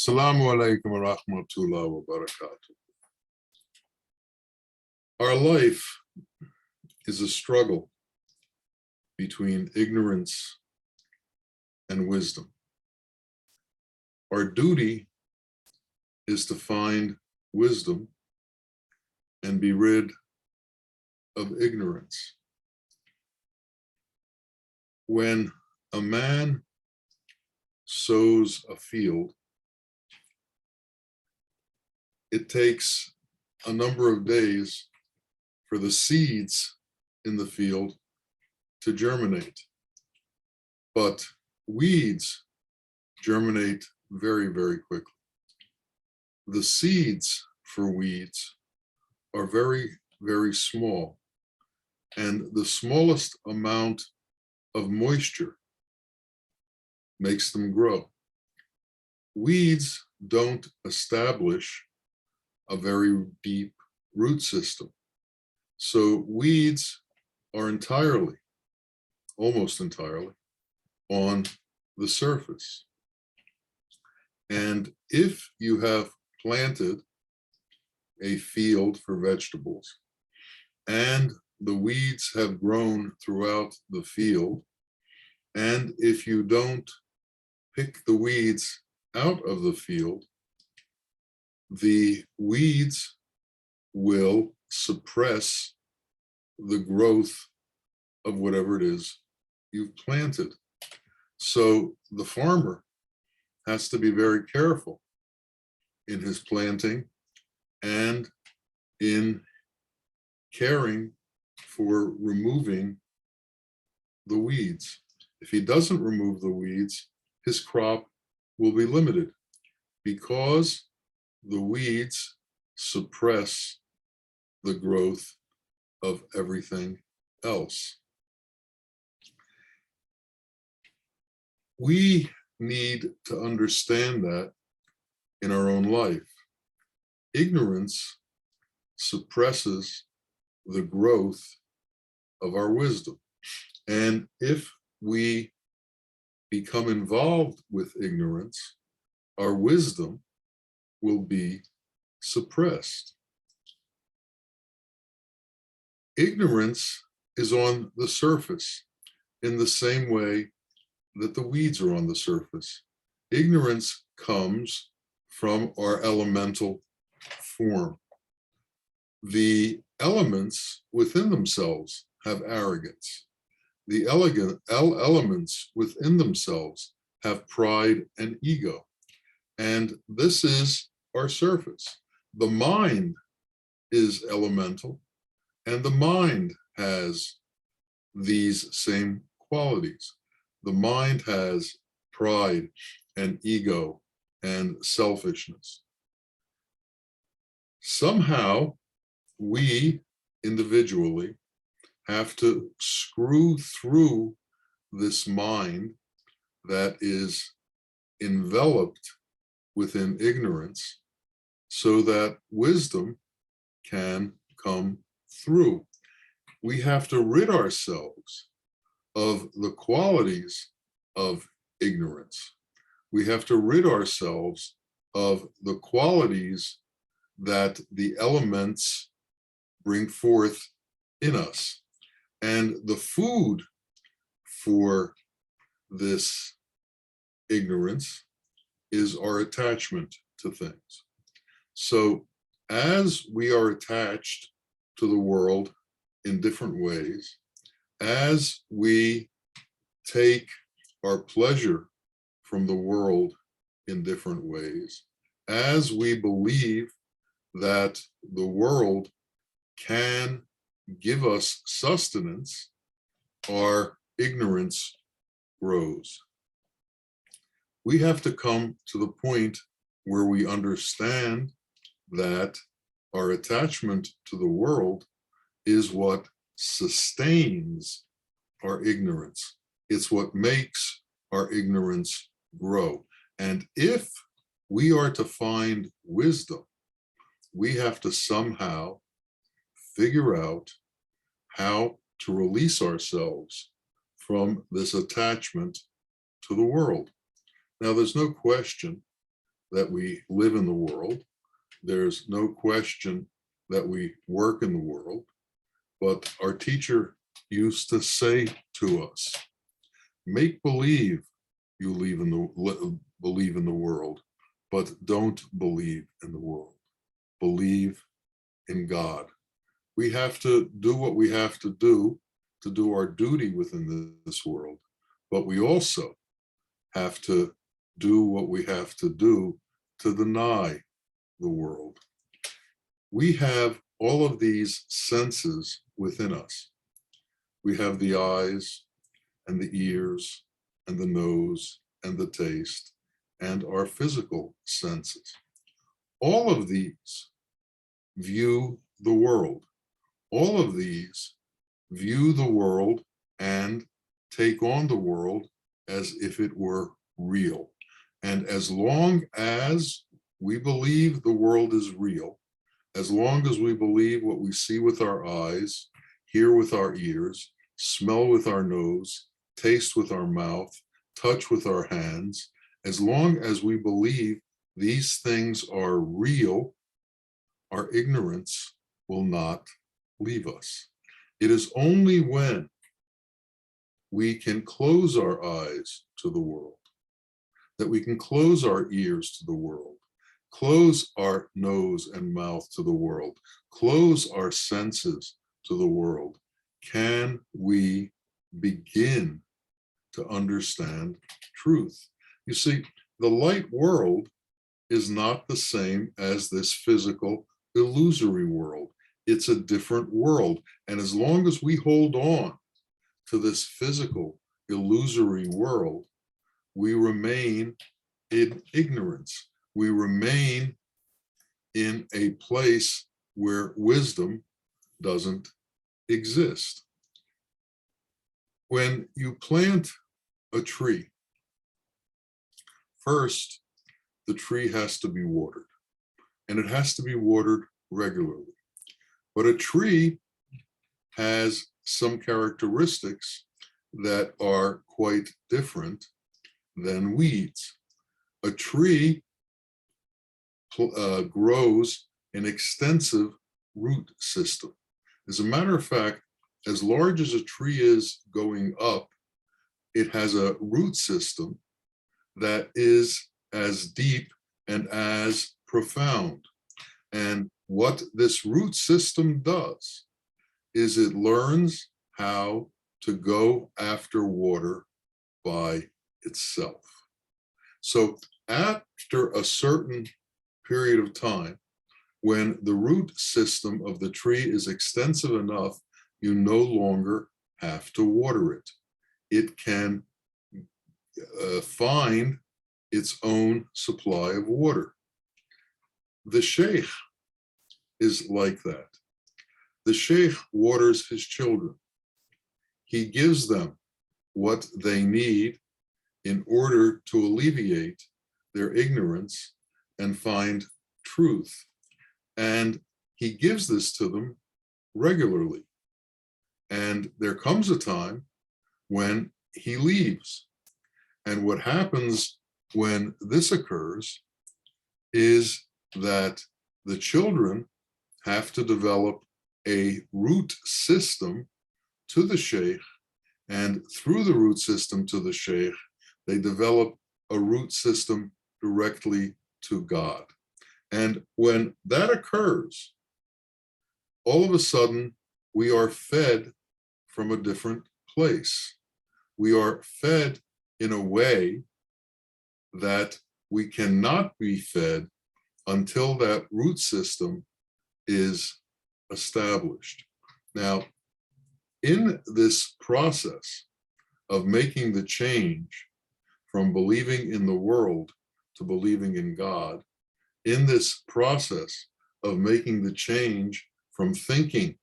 Assalamu alaikum wa rahmatullahi wa barakatuh. Our life is a struggle between ignorance and wisdom. Our duty is to find wisdom and be rid of ignorance. When a man sows a field, it takes a number of days for the seeds in the field to germinate. But weeds germinate very, very quickly. The seeds for weeds are very, very small, and the smallest amount of moisture makes them grow. Weeds don't establish a very deep root system. So weeds are entirely, almost entirely, on the surface. And if you have planted a field for vegetables and the weeds have grown throughout the field, and if you don't pick the weeds out of the field, the weeds will suppress the growth of whatever it is you've planted. So the farmer has to be very careful in his planting and in caring for removing the weeds. If he doesn't remove the weeds, his crop will be limited because the weeds suppress the growth of everything else. We need to understand that in our own life. Ignorance suppresses the growth of our wisdom. And if we become involved with ignorance, our wisdom will be suppressed. Ignorance is on the surface in the same way that the weeds are on the surface. Ignorance comes from our elemental form. The elements within themselves have arrogance. The elements within themselves have pride and ego. And this is our surface. The mind is elemental, and the mind has these same qualities. The mind has pride and ego and selfishness. Somehow, we individually have to screw through this mind that is enveloped within ignorance so that wisdom can come through. We have to rid ourselves of the qualities of ignorance. We have to rid ourselves of the qualities that the elements bring forth in us. And the food for this ignorance is our attachment to things. So as we are attached to the world in different ways, as we take our pleasure from the world in different ways, as we believe that the world can give us sustenance, our ignorance grows. We have to come to the point where we understand that our attachment to the world is what sustains our ignorance. It's what makes our ignorance grow. And if we are to find wisdom, we have to somehow figure out how to release ourselves from this attachment to the world. Now, there's no question that we live in the world. There's no question that we work in the world. But our teacher used to say to us, make believe you believe in the world, but don't believe in the world. Believe in God. We have to do what we have to do our duty within this world, but we also have to do what we have to do to deny the world. We have all of these senses within us. We have the eyes and the ears and the nose and the taste and our physical senses. All of these view the world. All of these view the world and take on the world as if it were real. And as long as we believe the world is real, as long as we believe what we see with our eyes, hear with our ears, smell with our nose, taste with our mouth, touch with our hands, as long as we believe these things are real, our ignorance will not leave us. It is only when we can close our eyes to the world, that we can close our ears to the world, close our nose and mouth to the world, close our senses to the world, can we begin to understand truth. You see, the light world is not the same as this physical, illusory world. It's a different world. And as long as we hold on to this physical, illusory world, we remain in ignorance. We remain in a place where wisdom doesn't exist. When you plant a tree, first, the tree has to be watered, and it has to be watered regularly. But a tree has some characteristics that are quite different than weeds. A tree grows an extensive root system. As a matter of fact, as large as a tree is going up, it has a root system that is as deep and as profound. And what this root system does is it learns how to go after water by itself. So after a certain period of time, when the root system of the tree is extensive enough, you no longer have to water it. It can find its own supply of water. The sheikh is like that. The sheikh waters his children. He gives them what they need in order to alleviate their ignorance and find truth. And he gives this to them regularly. And there comes a time when he leaves. And what happens when this occurs is that the children have to develop a root system to the sheikh, and through the root system to the sheikh, they develop a root system directly to God. And when that occurs, all of a sudden, we are fed from a different place. We are fed in a way that we cannot be fed until that root system is established. Now, in this process of making the change from believing in the world to believing in God, in this process of making the change from thinking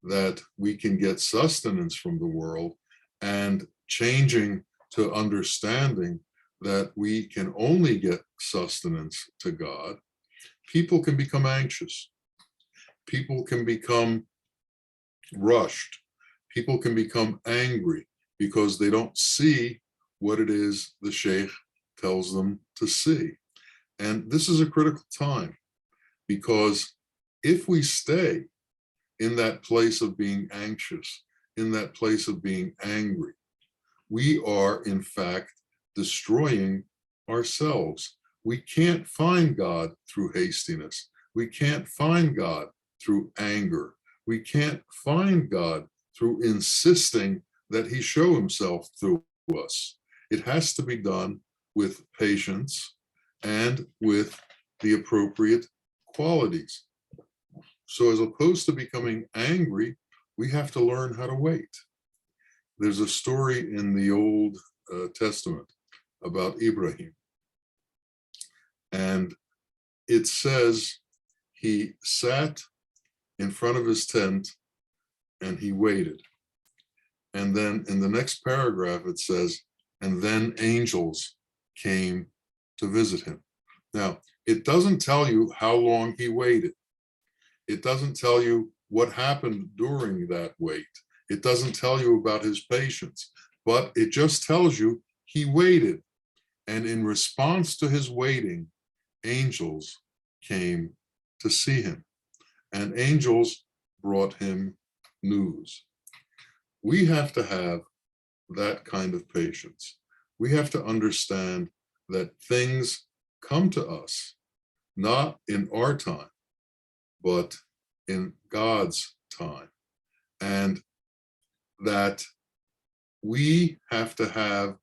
that we can get sustenance from the world and changing to understanding that we can only get sustenance to God, people can become anxious. People can become rushed. People can become angry because they don't see what it is the sheikh tells them to see. And this is a critical time, because if we stay in that place of being anxious, in that place of being angry, we are in fact destroying ourselves. We can't find God through hastiness. We can't find God through anger. We can't find God through insisting that he show himself through us. It has to be done with patience and with the appropriate qualities. So as opposed to becoming angry, we have to learn how to wait. There's a story in the Old Testament about Ibrahim. And it says he sat in front of his tent and he waited. And then in the next paragraph, it says, and then angels came to visit him. Now, it doesn't tell you how long he waited. It doesn't tell you what happened during that wait. It doesn't tell you about his patience, but it just tells you he waited. And in response to his waiting, angels came to see him, and angels brought him news. We have to have that kind of patience. We have to understand that things come to us, not in our time, but in God's time. And that we have to have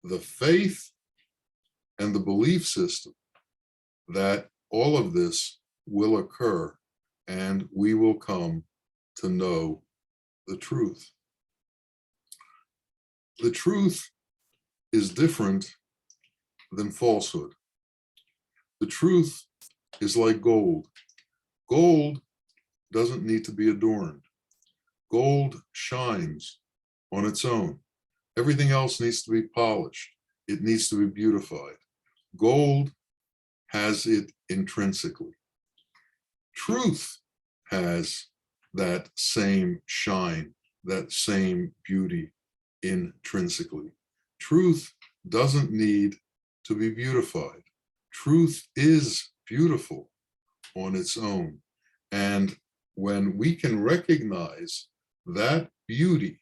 the faith and the belief system that all of this will occur and we will come to know the truth. The truth is different than falsehood. The truth is like gold. Gold doesn't need to be adorned. Gold shines on its own. Everything else needs to be polished. It needs to be beautified. Gold has it intrinsically. Truth has that same shine, that same beauty intrinsically. Truth doesn't need to be beautified. Truth is beautiful on its own. And when we can recognize that beauty,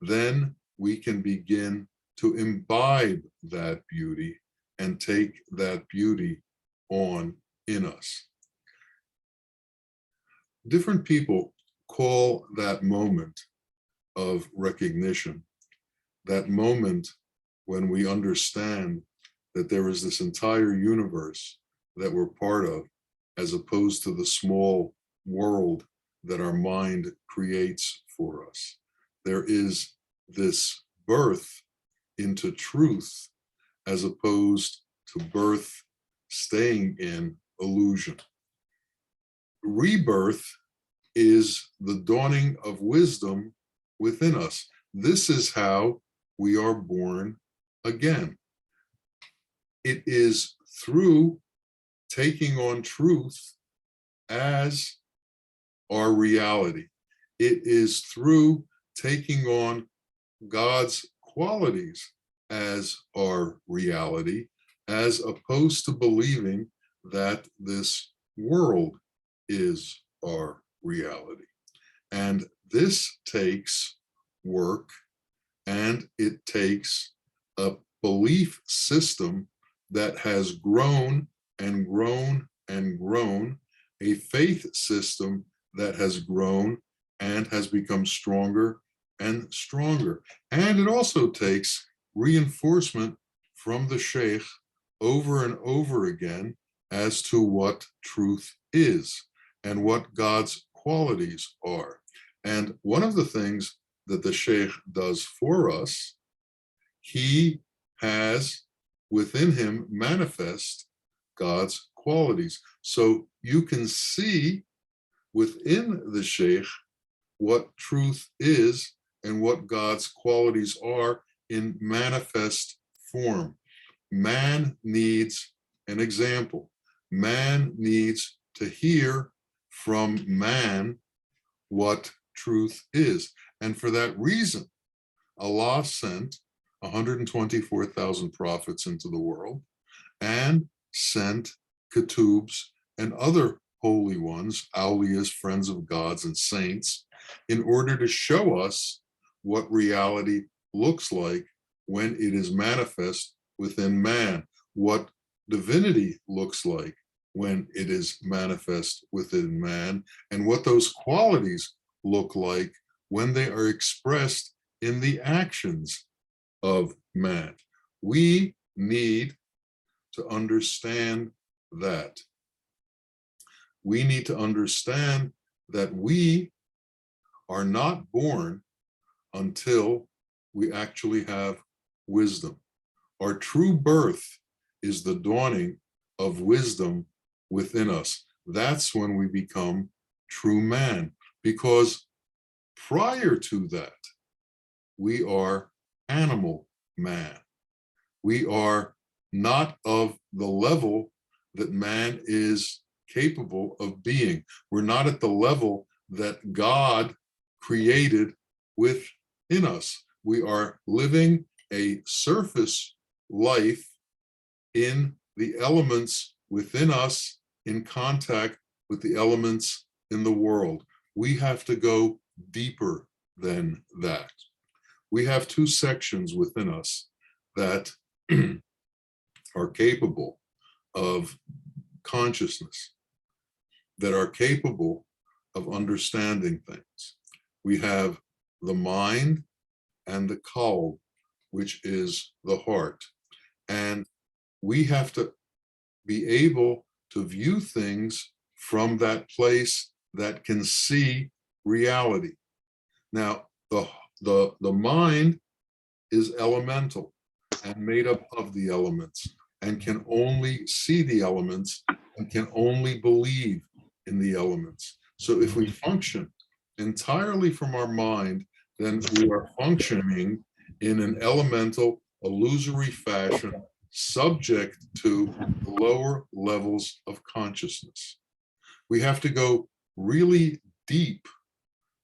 then we can begin to imbibe that beauty and take that beauty on in us. Different people call that moment of recognition, that moment when we understand that there is this entire universe that we're part of, as opposed to the small world that our mind creates for us. There is this birth into truth as opposed to birth staying in illusion. Rebirth is the dawning of wisdom within us. This is how we are born again. It is through taking on truth as our reality. It is through taking on God's qualities as our reality, as opposed to believing that this world is our reality. And this takes work, and it takes a belief system that has grown and grown and grown, a faith system that has grown and has become stronger and stronger. And it also takes reinforcement from the sheikh over and over again as to what truth is and what God's qualities are. And one of the things that the sheikh does for us, he has within him manifest God's qualities. So you can see within the sheikh what truth is and what God's qualities are in manifest form. Man needs an example. Man needs to hear from man what truth is. And for that reason, Allah sent 124,000 prophets into the world and sent ketubs and other holy ones, awliyas, friends of gods and saints, in order to show us what reality looks like when it is manifest within man, what divinity looks like when it is manifest within man, and what those qualities look like when they are expressed in the actions of man. We need to understand that. We need to understand that we are not born until we actually have wisdom. Our true birth is the dawning of wisdom within us. That's when we become true man, because prior to that, we are animal man. We are not of the level that man is capable of being. We're not at the level that God created within us. We are living a surface life in the elements within us, in contact with the elements in the world. We have to go deeper than that. We have two sections within us that are capable of consciousness, that are capable of understanding things. We have the mind and the qalb, which is the heart. And we have to be able to view things from that place that can see reality. Now, the mind is elemental and made up of the elements, and can only see the elements and can only believe in the elements. So if we function entirely from our mind, then we are functioning in an elemental, illusory fashion, subject to lower levels of consciousness. We have to go really deep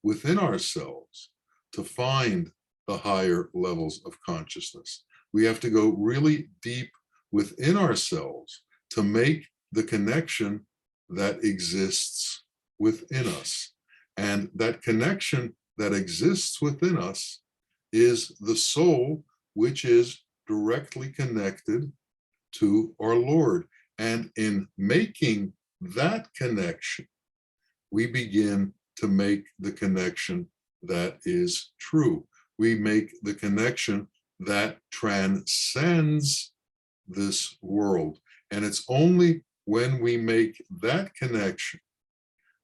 within ourselves to find the higher levels of consciousness. We have to go really deep within ourselves to make the connection that exists within us. And that connection that exists within us is the soul, which is directly connected to our Lord. And in making that connection, we begin to make the connection that is true. We make the connection that transcends this world. And it's only when we make that connection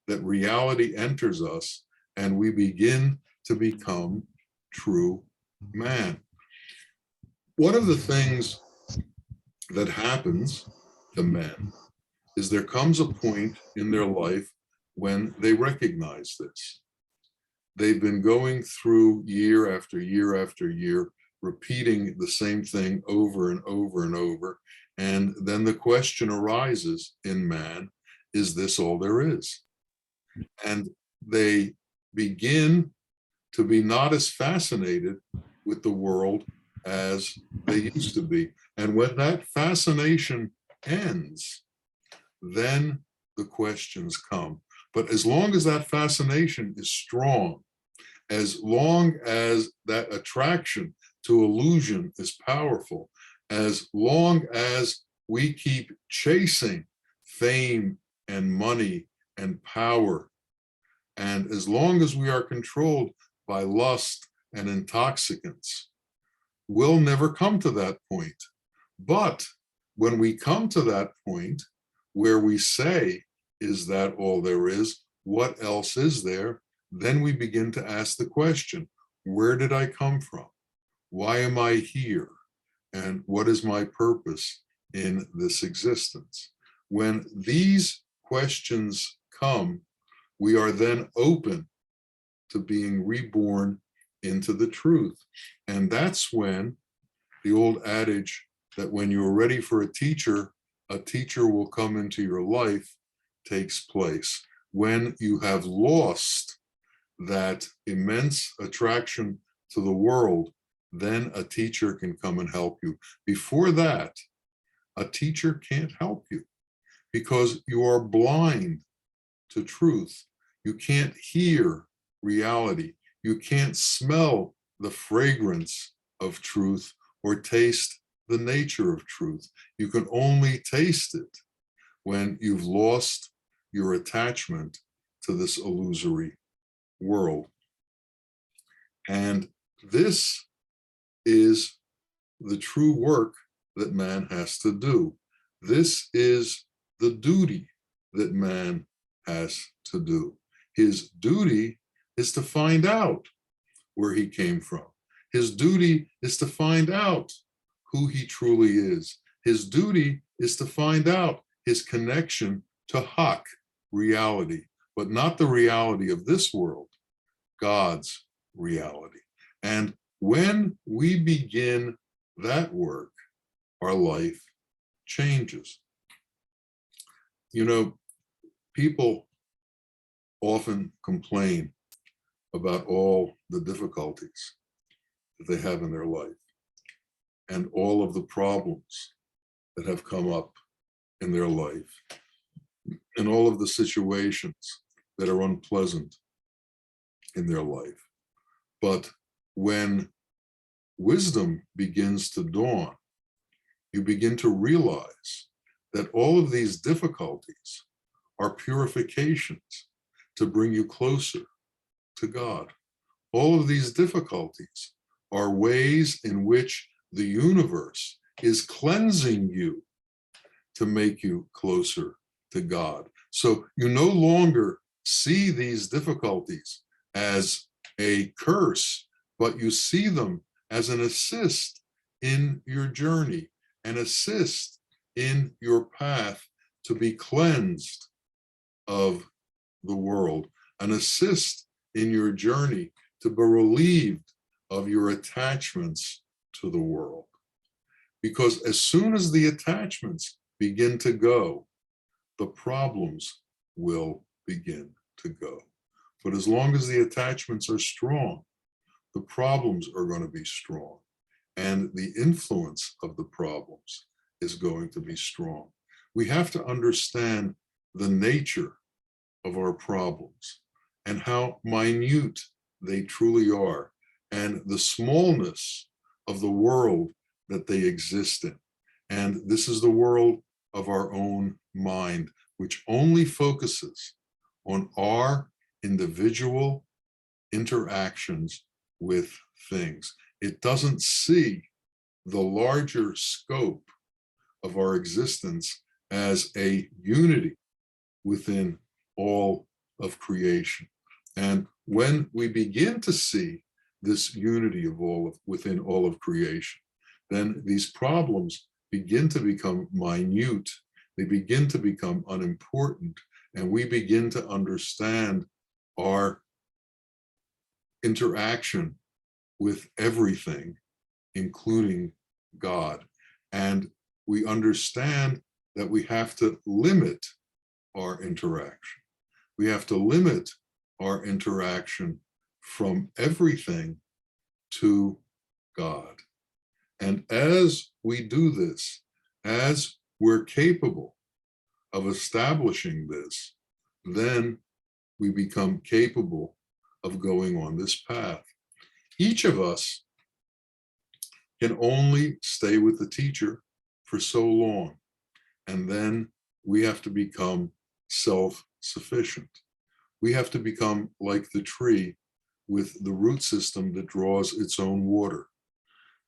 that reality enters us and we begin to become true man. One of the things that happens to men is there comes a point in their life when they recognize this. They've been going through year after year after year, repeating the same thing over and over and over. And then the question arises in man, is this all there is? And they begin to be not as fascinated with the world as they used to be. And when that fascination ends, then the questions come. But as long as that fascination is strong, as long as that attraction to illusion is powerful, as long as we keep chasing fame and money and power, and as long as we are controlled by lust and intoxicants, we'll never come to that point. But when we come to that point where we say, is that all there is? What else is there? Then we begin to ask the question, where did I come from? Why am I here? And what is my purpose in this existence? When these questions come, we are then open to being reborn into the truth. And that's when the old adage that when you're ready for a teacher will come into your life takes place. When you have lost that immense attraction to the world, then a teacher can come and help you. Before that, A teacher can't help you because you are blind to truth. You can't hear reality. You can't smell the fragrance of truth or taste the nature of truth. You can only taste it when you've lost your attachment to this illusory world. And this is the true work that man has to do. This is the duty that man has to do. His duty is to find out where he came from. His duty is to find out who he truly is. His duty is to find out his connection to Hak, reality, but not the reality of this world, God's reality. And when we begin that work, our life changes. You know, people often complain about all the difficulties that they have in their life and all of the problems that have come up in their life and all of the situations that are unpleasant in their life. But when wisdom begins to dawn, you begin to realize that all of these difficulties are purifications to bring you closer to God. All of these difficulties are ways in which the universe is cleansing you to make you closer to God. So you no longer see these difficulties as a curse, but you see them as an assist in your journey, an assist in your path to be cleansed of the world, an assist in your journey to be relieved of your attachments to the world. Because as soon as the attachments begin to go, the problems will begin to go. But as long as the attachments are strong, the problems are going to be strong. And the influence of the problems is going to be strong. We have to understand the nature of our problems and how minute they truly are, and the smallness of the world that they exist in. And this is the world of our own mind, which only focuses on our individual interactions with things. It doesn't see the larger scope of our existence as a unity within all of creation. And when we begin to see this unity of within all of creation, then these problems begin to become minute, they begin to become unimportant, and we begin to understand our interaction with everything, including God. And we understand that we have to limit our interaction. We have to limit our interaction from everything to God. And as we do this, as we're capable of establishing this, then we become capable of going on this path. Each of us can only stay with the teacher for so long, and then we have to become self-sufficient. We have to become like the tree with the root system that draws its own water.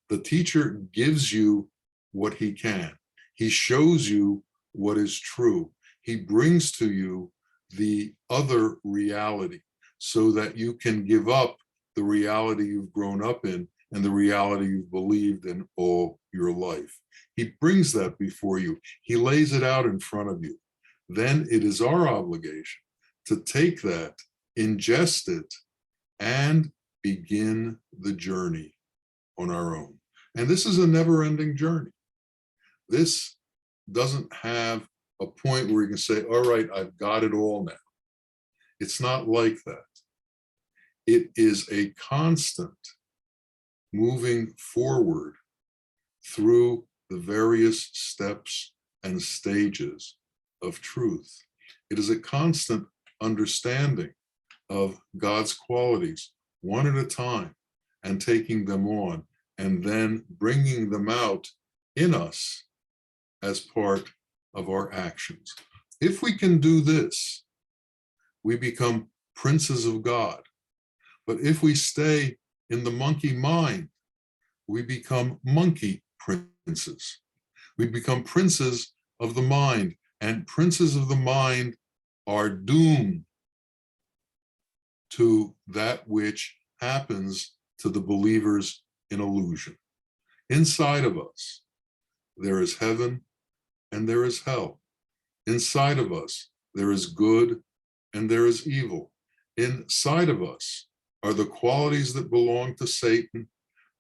The teacher gives you what he can. He shows you what is true. He brings to you the other reality so that you can give up the reality you've grown up in and the reality you've believed in all your life. He brings that before you. He lays it out in front of you. Then it is our obligation to take that, ingest it, and begin the journey on our own. And this is a never-ending journey. This doesn't have a point where you can say, all right, I've got it all now. It's not like that. It is a constant moving forward through the various steps and stages of truth. It is a constant understanding of God's qualities one at a time and taking them on and then bringing them out in us as part of our actions. If we can do this, we become princes of God. But if we stay in the monkey mind, we become monkey princes. We become princes of the mind, and princes of the mind are doomed to that which happens to the believers in illusion. Inside of us, there is heaven and there is hell. Inside of us, there is good and there is evil. Inside of us are the qualities that belong to Satan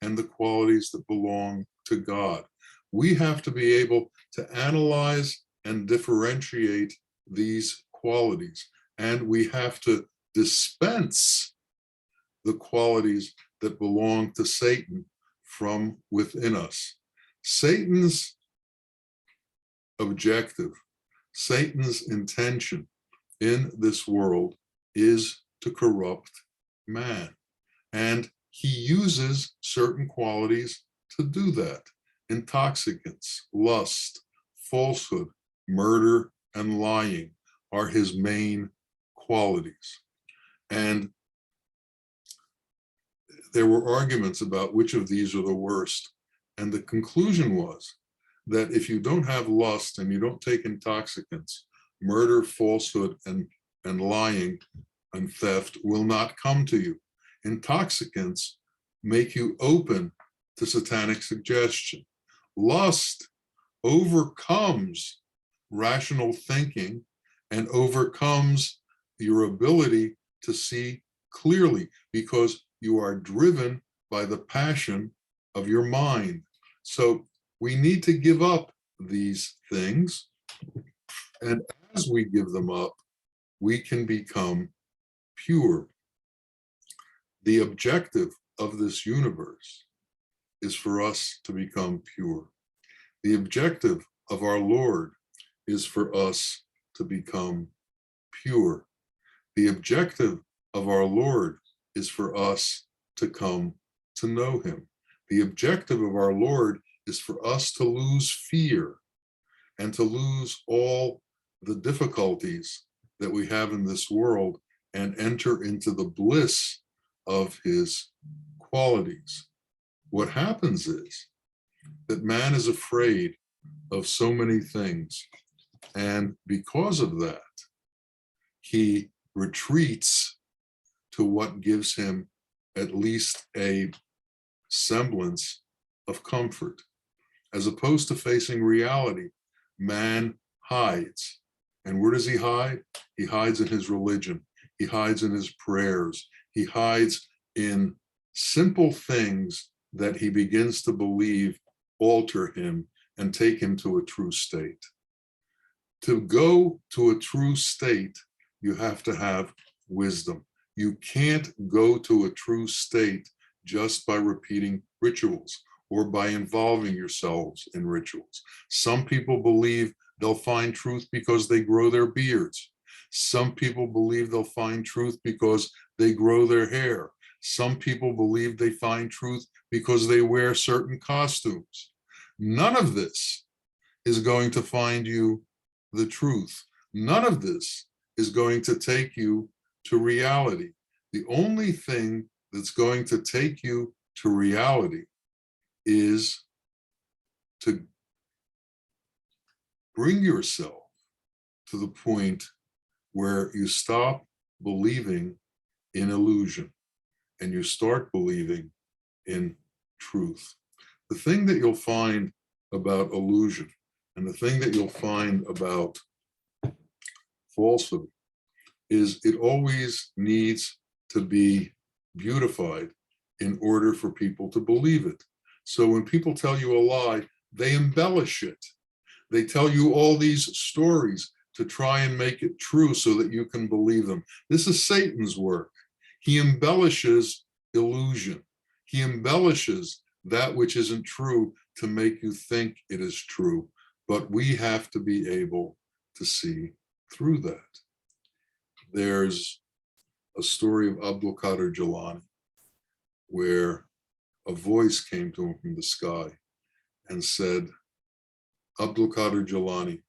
and the qualities that belong to God. We have to be able to analyze and differentiate these qualities, and we have to dispense the qualities that belong to Satan from within us. Satan's objective, Satan's intention in this world is to corrupt man. And he uses certain qualities to do that. Intoxicants, lust, falsehood, murder, and lying are his main qualities. And there were arguments about which of these are the worst. And the conclusion was that if you don't have lust and you don't take intoxicants, murder, falsehood, and lying and theft will not come to you. Intoxicants make you open to satanic suggestion. Lust overcomes rational thinking and overcomes your ability to see clearly because you are driven by the passion of your mind. So we need to give up these things. And as we give them up, we can become pure. The objective of this universe is for us to become pure. The objective of our Lord is for us to become pure. The objective of our Lord is for us to come to know him. The objective of our Lord is for us to lose fear and to lose all the difficulties that we have in this world and enter into the bliss of his qualities. What happens is that man is afraid of so many things, and because of that, he retreats to what gives him at least a semblance of comfort. As opposed to facing reality, man hides. And where does he hide? He hides in his religion. He hides in his prayers. He hides in simple things that he begins to believe alter him and take him to a true state. To go to a true state, you have to have wisdom. You can't go to a true state just by repeating rituals or by involving yourselves in rituals. Some people believe they'll find truth because they grow their beards. Some people believe they'll find truth because they grow their hair. Some people believe they find truth because they wear certain costumes. None of this is going to find you the truth. None of this is going to take you to reality. The only thing that's going to take you to reality is to bring yourself to the point where you stop believing in illusion and you start believing in truth. The thing that you'll find about illusion and the thing that you'll find about falsehood is it always needs to be beautified in order for people to believe it. So when people tell you a lie, they embellish it. They tell you all these stories to try and make it true so that you can believe them. This is Satan's work. He embellishes illusion. He embellishes that which isn't true to make you think it is true. But we have to be able to see through that. There's a story of Abdul Qadir Jilani where a voice came to him from the sky and said, Abdul Qadir Jilani,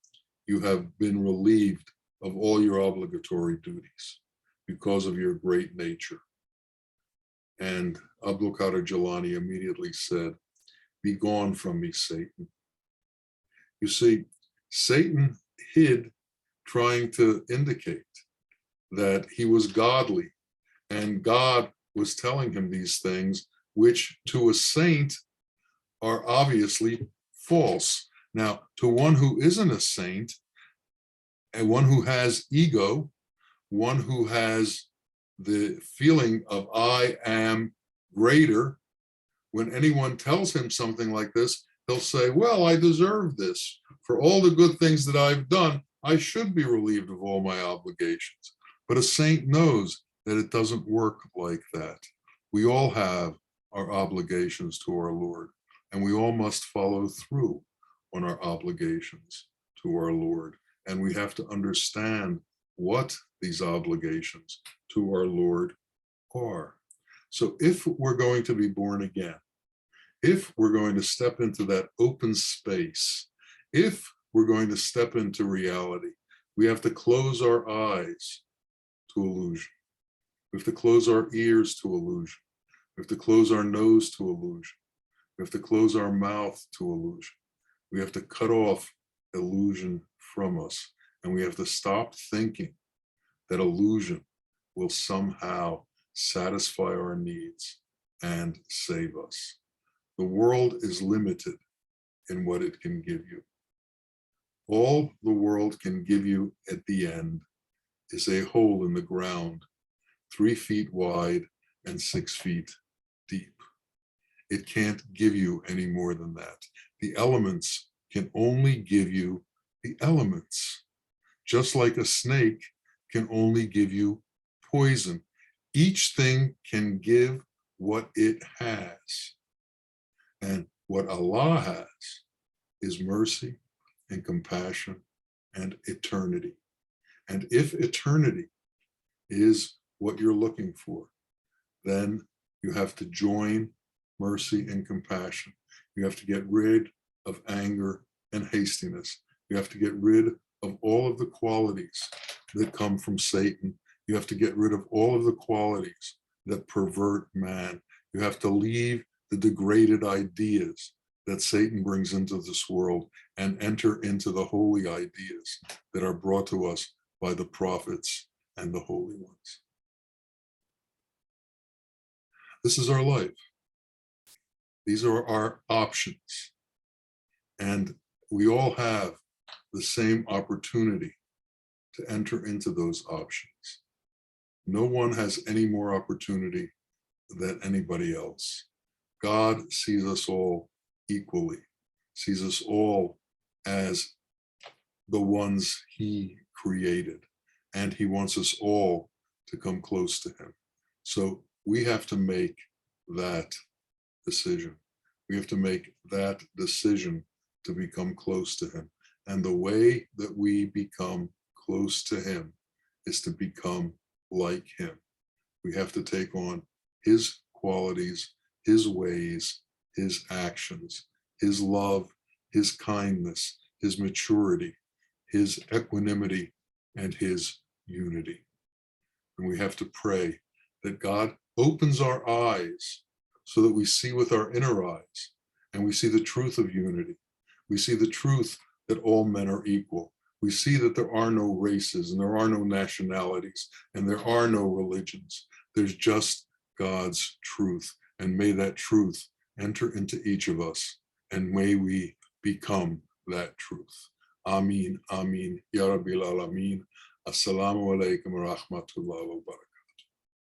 you have been relieved of all your obligatory duties because of your great nature. And Abdul Qadir Jilani immediately said, be gone from me, Satan. You see, Satan hid, trying to indicate that he was godly, and God was telling him these things, which to a saint are obviously false. Now, to one who isn't a saint, and one who has ego, one who has the feeling of I am greater, when anyone tells him something like this, he'll say, well, I deserve this. For all the good things that I've done, I should be relieved of all my obligations. But a saint knows that it doesn't work like that. We all have our obligations to our Lord, and we all must follow through on our obligations to our Lord. And we have to understand what these obligations to our Lord are. So if we're going to be born again, if we're going to step into that open space, if we're going to step into reality, we have to close our eyes to illusion. We have to close our ears to illusion. We have to close our nose to illusion. We have to close our mouth to illusion. We have to cut off illusion from us. And we have to stop thinking that illusion will somehow satisfy our needs and save us. The world is limited in what it can give you. All the world can give you at the end is a hole in the ground, 3 feet wide and 6 feet deep. It can't give you any more than that. The elements can only give you the elements. Just like a snake can only give you poison. Each thing can give what it has. And what Allah has is mercy and compassion and eternity. And if eternity is what you're looking for, then you have to join mercy and compassion. You have to get rid of anger and hastiness. You have to get rid of all of the qualities that come from Satan. You have to get rid of all of the qualities that pervert man. You have to leave the degraded ideas that Satan brings into this world and enter into the holy ideas that are brought to us by the prophets and the holy ones. This is our life. These are our options. And we all have the same opportunity to enter into those options. No one has any more opportunity than anybody else. God sees us all equally, sees us all as the ones he created, and he wants us all to come close to him. So we have to make that decision. We have to make that decision to become close to him. And the way that we become close to him is to become like him. We have to take on his qualities, his ways, his actions, his love, his kindness, his maturity, his equanimity, and his unity. And we have to pray that God opens our eyes so that we see with our inner eyes, and we see the truth of unity. We see the truth that all men are equal. We see that there are no races, and there are no nationalities, and there are no religions. There's just God's truth. And may that truth enter into each of us, and may we become that truth. Ameen, ameen, ya Rabbil Alameen. Assalamu alaikum wa rahmatullahi wa barakatuh.